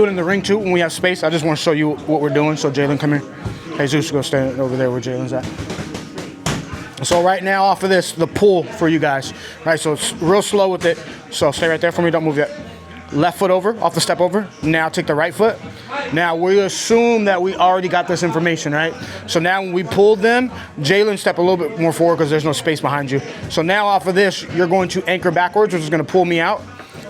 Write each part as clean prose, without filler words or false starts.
Do it in the ring too when we have space. I just want to show you what we're doing. So Jalen, come here. Jesus, go stand over there where Jalen's at. So right now off of this, the pull for you guys. Right, so it's real slow with it. So stay right there for me, don't move yet. Left foot over, off the step over. Now take the right foot. Now we assume that we already got this information, right? So now when we pulled them, Jalen step a little bit more forward because there's no space behind you. So now off of this, you're going to anchor backwards, which is gonna pull me out.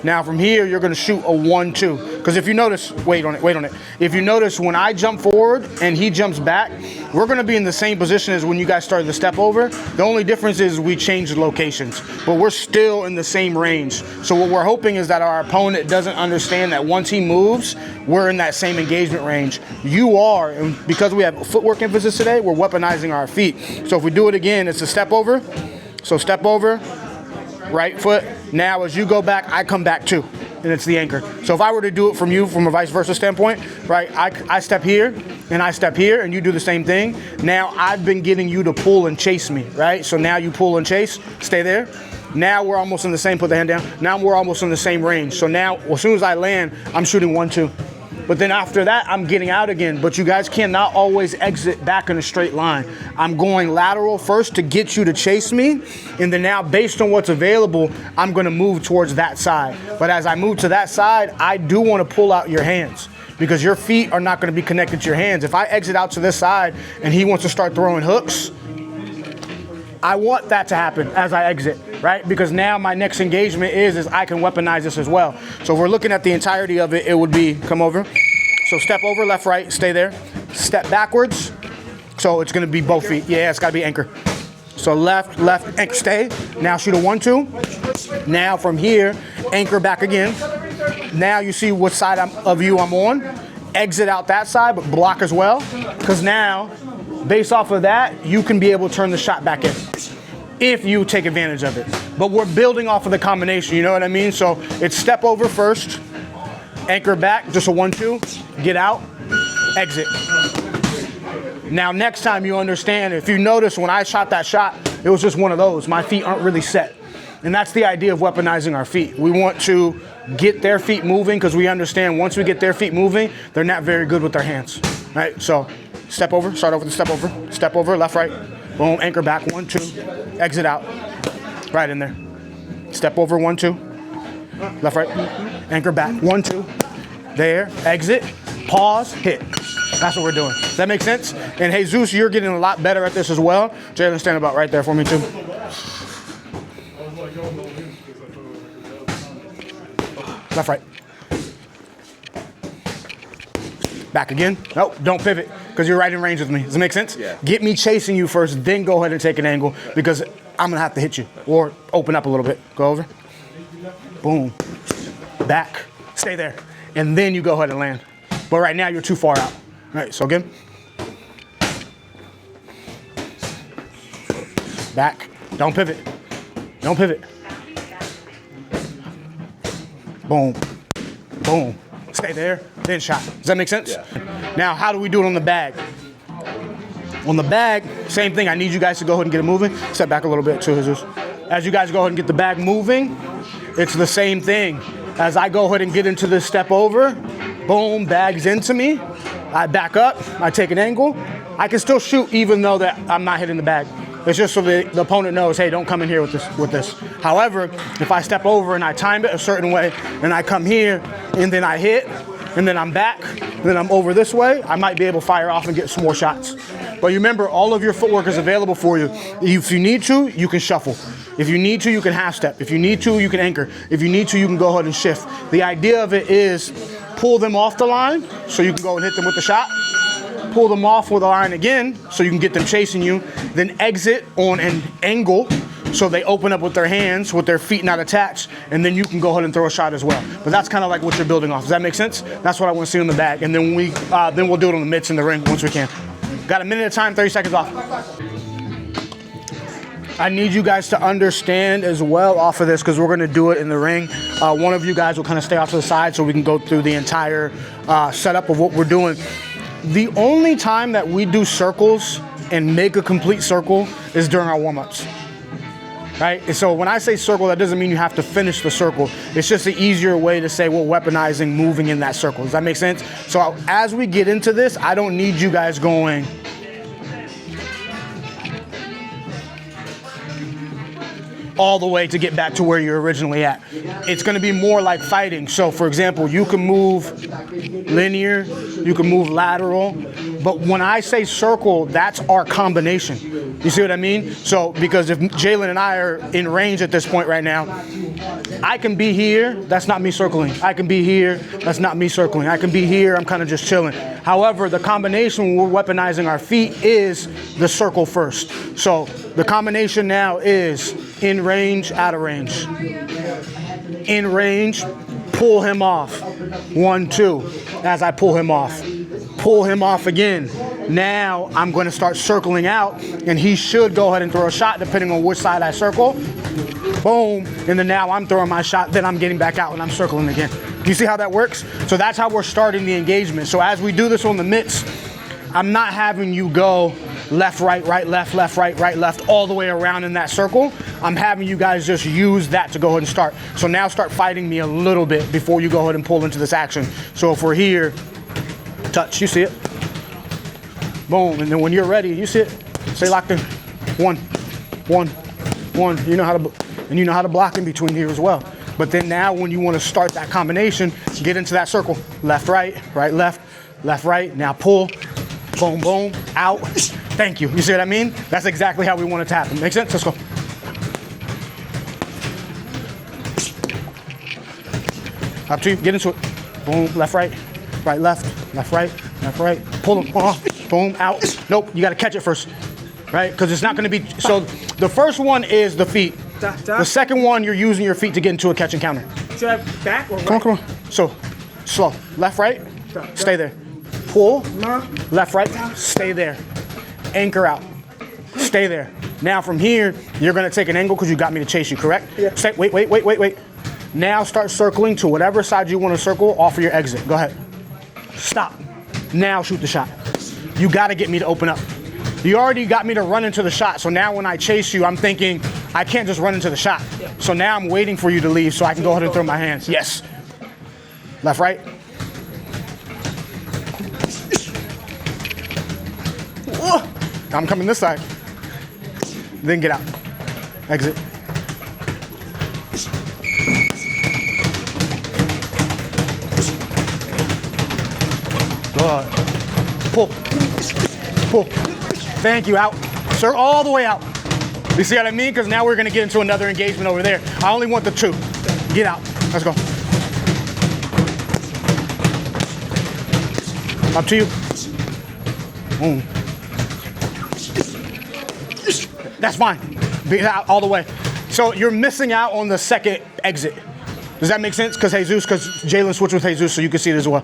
Now from here, you're gonna shoot a 1-2. Because if you notice, wait on it. If you notice, when I jump forward and he jumps back, we're gonna be in the same position as when you guys started the step over. The only difference is we changed locations, but we're still in the same range. So what we're hoping is that our opponent doesn't understand that once he moves, we're in that same engagement range. You are, and because we have footwork emphasis today, we're weaponizing our feet. So if we do it again, it's a step over. So step over, right foot. Now as you go back, I come back too, and it's the anchor. So if I were to do it from you from a vice versa standpoint, right, I step here and I step here and you do the same thing. Now I've been getting you to pull and chase me, right? So now you pull and chase, stay there. Now we're almost in the same, put the hand down. Now we're almost in the same range. So now as soon as I land, I'm shooting 1-2. But then after that, I'm getting out again. But you guys cannot always exit back in a straight line. I'm going lateral first to get you to chase me. And then now, based on what's available, I'm going to move towards that side. But as I move to that side, I do want to pull out your hands because your feet are not going to be connected to your hands. If I exit out to this side and he wants to start throwing hooks, I want that to happen as I exit, right? Because now my next engagement is I can weaponize this as well. So if we're looking at the entirety of it, it would be come over. So step over, left, right, stay there. Step backwards. So it's gonna be both feet. Yeah, it's gotta be anchor. So left, anchor, stay. Now shoot a 1-2. Now from here, anchor back again. Now you see what side of you I'm on. Exit out that side, but block as well. Because now, based off of that, you can be able to turn the shot back in if you take advantage of it. But we're building off of the combination, you know what I mean? So it's step over first, anchor back, just a 1-2, get out, exit. Now next time you understand, if you notice when I shot that shot, it was just one of those. My feet aren't really set. And that's the idea of weaponizing our feet. We want to get their feet moving because we understand once we get their feet moving, they're not very good with their hands, right? So step over, start over the step over, left, right, boom, anchor back, 1-2, exit out, right in there. Step over, 1-2, left, right, anchor back, 1-2, there, exit, pause, hit. That's what we're doing. Does that make sense? And Jesus, you're getting a lot better at this as well. Jalen, stand about right there for me too. Left, right. Back again. Nope, don't pivot because you're right in range with me. Does it make sense? Yeah. Get me chasing you first, then go ahead and take an angle because I'm going to have to hit you or open up a little bit. Go over. Boom. Back. Stay there. And then you go ahead and land. But right now you're too far out. All right, so again. Back. Don't pivot. Don't pivot. Boom. Boom. Stay there, then shot. Does that make sense? Yeah. Now, how do we do it on the bag? On the bag, same thing. I need you guys to go ahead and get it moving. Step back a little bit too, Jesus. As you guys go ahead and get the bag moving, it's the same thing. As I go ahead and get into this step over, boom, bag's into me. I back up, I take an angle. I can still shoot even though that I'm not hitting the bag. It's just so the opponent knows, hey, don't come in here with this. However, if I step over and I time it a certain way, and I come here, and then I hit, and then I'm back, and then I'm over this way, I might be able to fire off and get some more shots. But remember, all of your footwork is available for you. If you need to, you can shuffle. If you need to, you can half step. If you need to, you can anchor. If you need to, you can go ahead and shift. The idea of it is pull them off the line so you can go and hit them with the shot. Pull them off with a line again so you can get them chasing you, then exit on an angle so they open up with their hands, with their feet not attached, and then you can go ahead and throw a shot as well. But that's kind of like what you're building off. Does that make sense? That's what I want to see on the bag, and then we'll do it on the mitts in the ring once we can. Got a minute of time, 30 seconds off. I need you guys to understand as well off of this because we're going to do it in the ring. One of you guys will kind of stay off to the side so we can go through the entire setup of what we're doing. The only time that we do circles and make a complete circle is during our warm-ups. right? And so when I say circle, that doesn't mean you have to finish the circle. It's just an easier way to say we're weaponizing moving in that circle. Does that make sense? So as we get into this, I don't need you guys going all the way to get back to where you're originally at. It's gonna be more like fighting. So for example, you can move linear, you can move lateral, but when I say circle, that's our combination. You see what I mean? So because if Jalen and I are in range at this point right now, I can be here, that's not me circling. I can be here, that's not me circling. I can be here, I'm kind of just chilling. However, the combination when we're weaponizing our feet is the circle first. So the combination now is in range, out of range. In range, pull him off. 1, 2. As I pull him off. Pull him off again. Now I'm going to start circling out, and he should go ahead and throw a shot depending on which side I circle. Boom. And then now I'm throwing my shot, then I'm getting back out and I'm circling again. You see how that works? So that's how we're starting the engagement. So as we do this on the mitts, I'm not having you go left, right, left, right, left, all the way around in that circle. I'm having you guys just use that to go ahead and start. So now start fighting me a little bit before you go ahead and pull into this action. So if we're here, touch, you see it? Boom, and then when you're ready, you see it? Stay locked in. 1, 1, 1. You know how to block in between here as well. But then now when you want to start that combination, get into that circle. Left, right, left, right. Now pull, boom, boom, out. Thank you. You see what I mean? That's exactly how we want it to happen. Make sense? Let's go. Up to you. Get into it. Boom, left, right, left, right. Pull them off. Boom, out. Nope, you got to catch it first, right? Because it's not going to be, so the first one is the feet. The second one, you're using your feet to get into a catch and counter. Should I back or right? Come on. So, slow. Left, right, stay there. Pull, left, right, stay there. Anchor out, stay there. Now from here, you're going to take an angle because you got me to chase you, correct? Yeah. Stay, wait. Now start circling to whatever side you want to circle off of your exit. Go ahead. Stop. Now shoot the shot. You got to get me to open up. You already got me to run into the shot, so now when I chase you, I'm thinking, I can't just run into the shot. Yeah. So now I'm waiting for you to leave so I can go ahead and throw my hands. Yes. Left, right. I'm coming this side. Then get out. Exit. Good. Pull. Pull. Thank you. Out. Sir, all the way out. You see what I mean? Because now we're going to get into another engagement over there. I only want the 2. Get out. Let's go. Up to you. Boom. That's fine. Be out all the way. So you're missing out on the second exit. Does that make sense? Because Jalen switched with Jesus, so you can see it as well.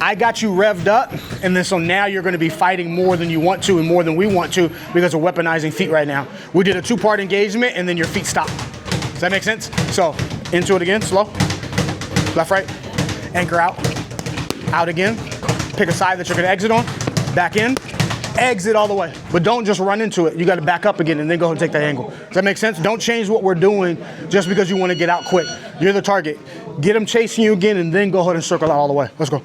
I got you revved up, and then so now you're going to be fighting more than you want to and more than we want to because we're weaponizing feet right now. We did a 2-part engagement, and then your feet stop. Does that make sense? So into it again, slow. Left, right. Anchor out. Out again. Pick a side that you're going to exit on. Back in. Exit all the way. But don't just run into it. You got to back up again and then go ahead and take that angle. Does that make sense? Don't change what we're doing just because you want to get out quick. You're the target. Get them chasing you again and then go ahead and circle out all the way. Let's go.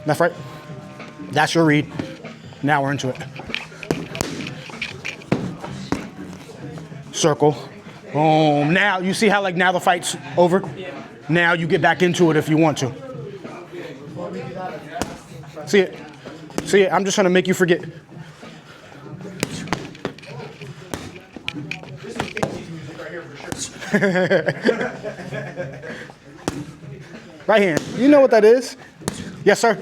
Left, right. That's your read. Now we're into it. Circle. Boom. Now, you see how now the fight's over? Yeah. Now you get back into it if you want to. See it? See it? I'm just trying to make you forget. Right hand. You know what that is? Yes, sir.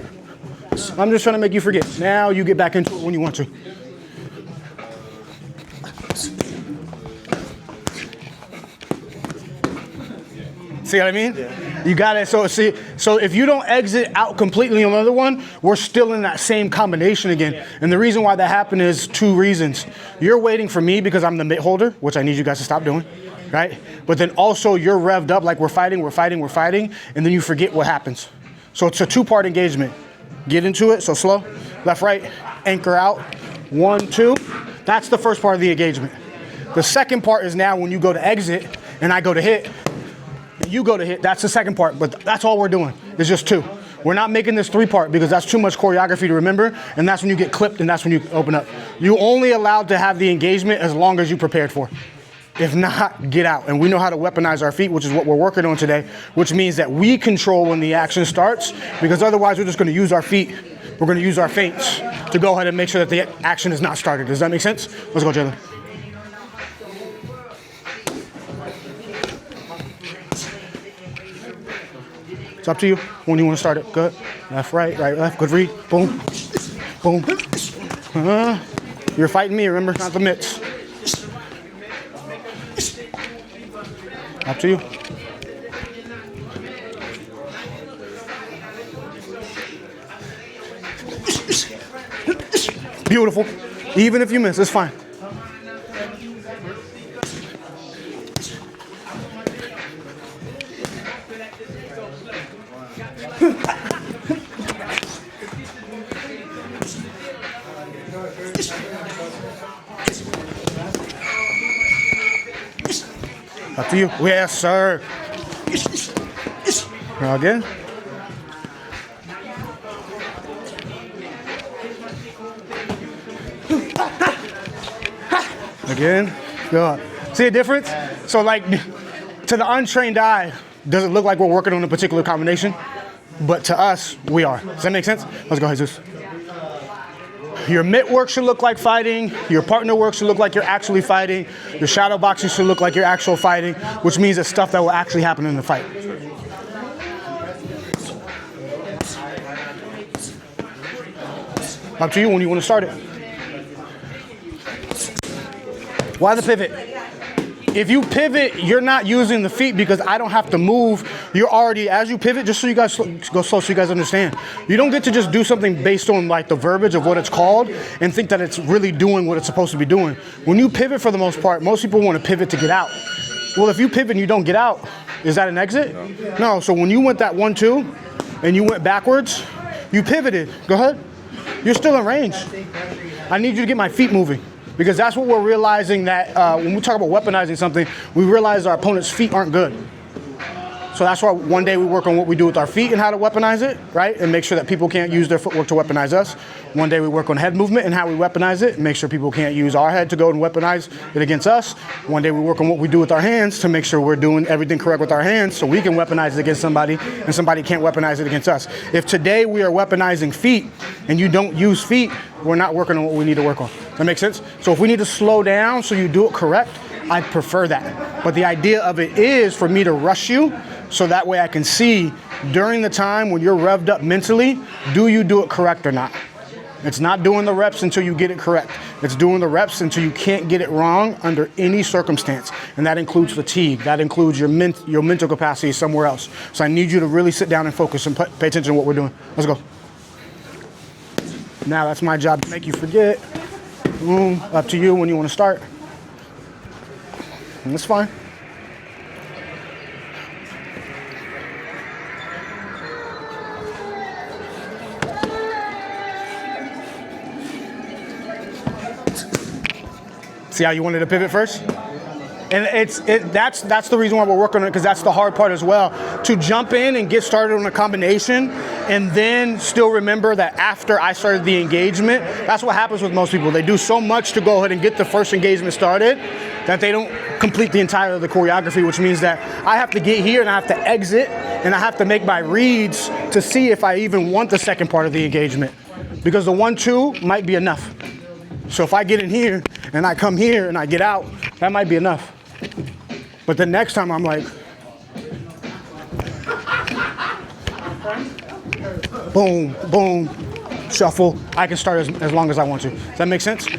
I'm just trying to make you forget. Now you get back into it when you want to. See what I mean? Yeah. You got it. So if you don't exit out completely on the other one, we're still in that same combination again. Yeah. And the reason why that happened is 2 reasons. You're waiting for me because I'm the mitt holder, which I need you guys to stop doing, right? But then also you're revved up like we're fighting, and then you forget what happens. So it's a 2-part engagement. Get into it. So slow, left, right, anchor out, 1, 2. That's the first part of the engagement. The second part is now when you go to exit and I go to hit, and you go to hit, that's the second part, but that's all we're doing. It's just 2. We're not making this 3-part because that's too much choreography to remember, and that's when you get clipped and that's when you open up. You only allowed to have the engagement as long as you prepared for. If not, get out. And we know how to weaponize our feet, which is what we're working on today, which means that we control when the action starts, because otherwise we're just going to use our feet. We're going to use our feints to go ahead and make sure that the action is not started. Does that make sense? Let's go, Jalen. It's up to you when you want to start it. Good. Left, right, left. Good read. Boom. Boom. You're fighting me, remember? Not the mitts. Up to you. Beautiful. Even if you miss, it's fine. Up to you. Yes, sir. Now again. Again. Good. See a difference? So like to the untrained eye, does it look like we're working on a particular combination? But to us, we are. Does that make sense? Let's go, Jesus. Your mitt work should look like fighting. Your partner work should look like you're actually fighting. Your shadow boxing should look like you're actual fighting, which means it's stuff that will actually happen in the fight. Up to you when you want to start it. Why the pivot? If you pivot, you're not using the feet because I don't have to move. You're already, as you pivot, just so you guys go slow so you guys understand. You don't get to just do something based on like the verbiage of what it's called and think that it's really doing what it's supposed to be doing. When you pivot for the most part, most people want to pivot to get out. Well, if you pivot and you don't get out, is that an exit? No, so when you went that 1, 2 and you went backwards, you pivoted. Go ahead. You're still in range. I need you to get my feet moving. Because that's what we're realizing that when we talk about weaponizing something, we realize our opponent's feet aren't good. So that's why one day we work on what we do with our feet and how to weaponize it, right? And make sure that people can't use their footwork to weaponize us. One day we work on head movement and how we weaponize it, and make sure people can't use our head to go and weaponize it against us. One day we work on what we do with our hands to make sure we're doing everything correct with our hands so we can weaponize it against somebody and somebody can't weaponize it against us. If today we are weaponizing feet and you don't use feet, we're not working on what we need to work on. That makes sense? So if we need to slow down so you do it correct, I prefer that. But the idea of it is for me to rush you so that way I can see during the time when you're revved up mentally, do you do it correct or not? It's not doing the reps until you get it correct. It's doing the reps until you can't get it wrong under any circumstance. And that includes fatigue. That includes your mental capacity somewhere else. So I need you to really sit down and focus and pay attention to what we're doing. Let's go. Now that's my job to make you forget. Boom, up to you when you want to start. And that's fine. See how you wanted to pivot first? And that's the reason why we're working on it, because that's the hard part as well. To jump in and get started on a combination and then still remember that after I started the engagement, that's what happens with most people. They do so much to go ahead and get the first engagement started that they don't complete the entire of the choreography, which means that I have to get here and I have to exit and I have to make my reads to see if I even want the second part of the engagement. Because the 1, 2 might be enough. So if I get in here and I come here and I get out, that might be enough. But the next time I'm like, boom, boom, shuffle. I can start as long as I want to. Does that make sense?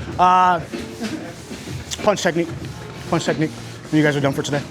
Punch technique. And you guys are done for today.